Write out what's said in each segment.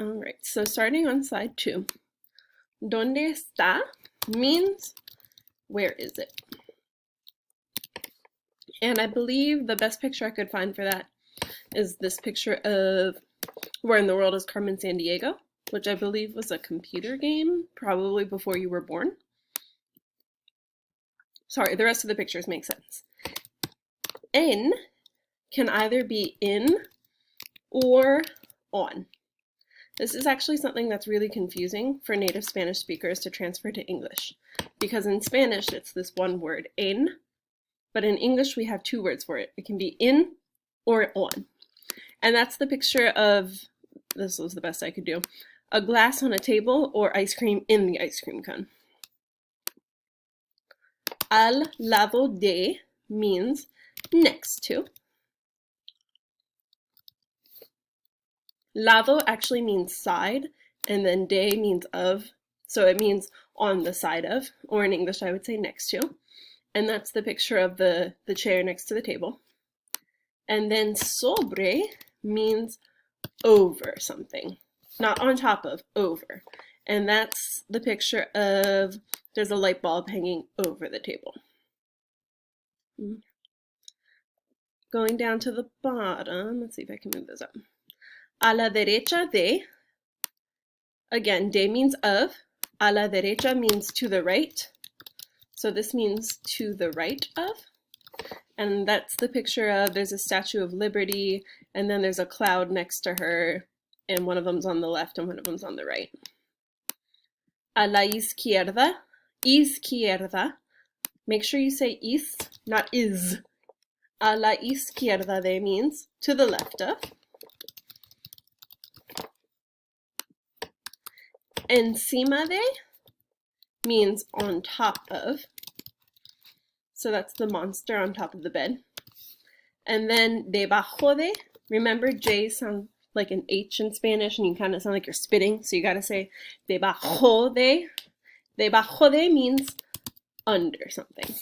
All right, so starting on slide 2, ¿Dónde está? Means where is it? And I believe the best picture I could find for that is this picture of Where in the World is Carmen Sandiego, which I believe was a computer game, probably before you were born. Sorry, the rest of the pictures make sense. En can either be in or on. This is actually something that's really confusing for native Spanish speakers to transfer to English, because in Spanish it's this one word, en, but in English we have two words for it. It can be in or on. And that's the picture of, this was the best I could do, a glass on a table or ice cream in the ice cream cone. Al lado de means next to. Lado actually means side, and then de means of, so it means on the side of, or in English I would say next to. And that's the picture of the chair next to the table. And then sobre means over something, not on top of, over. And that's the picture of, there's a light bulb hanging over the table. Going down to the bottom, let's see if I can move this up. A la derecha de, again, de means of, a la derecha means to the right. So this means to the right of. And that's the picture of, there's a Statue of Liberty, and then there's a cloud next to her, and one of them's on the left and one of them's on the right. A la izquierda, izquierda. Make sure you say is, not is. A la izquierda de means to the left of. Encima de means on top of. So that's the monster on top of the bed. And then debajo de, remember J's sound like an H in Spanish and you kind of sound like you're spitting, so you gotta say debajo de. Debajo de means under something.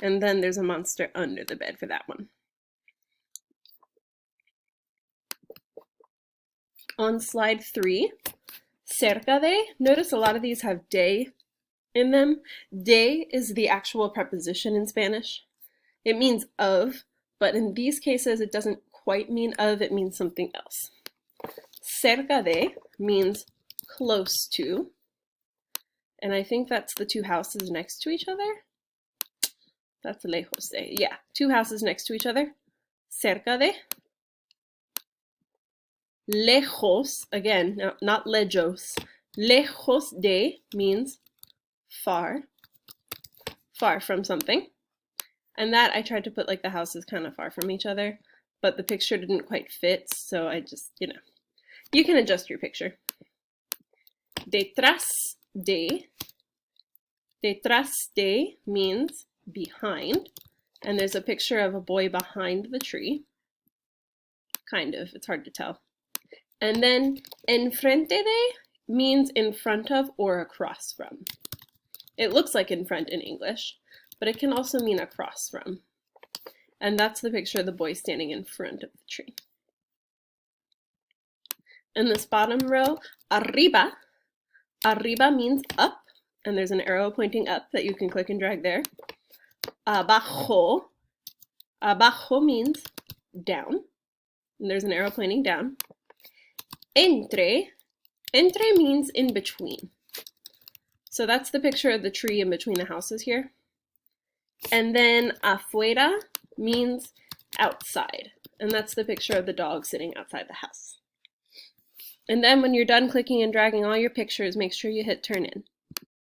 And then there's a monster under the bed for that one. On slide 3, cerca de, notice a lot of these have de in them. De is the actual preposition in Spanish. It means of, but in these cases it doesn't quite mean of, it means something else. Cerca de means close to, and I think that's the two houses next to each other. That's lejos de, yeah, two houses next to each other. Cerca de. Lejos, again, no, not lejos. Lejos de means far, far from something. And that I tried to put like the houses kind of far from each other, but the picture didn't quite fit, so I just, you can adjust your picture. Detrás de. Detrás de means behind, and there's a picture of a boy behind the tree. Kind of, it's hard to tell. And then enfrente de means in front of or across from. It looks like in front in English, but it can also mean across from. And that's the picture of the boy standing in front of the tree. In this bottom row, arriba. Arriba means up, and there's an arrow pointing up that you can click and drag there. Abajo. Abajo means down, and there's an arrow pointing down. Entre. Entre means in between. So that's the picture of the tree in between the houses here. And then afuera means outside, and that's the picture of the dog sitting outside the house. And then when you're done clicking and dragging all your pictures, make sure you hit turn in.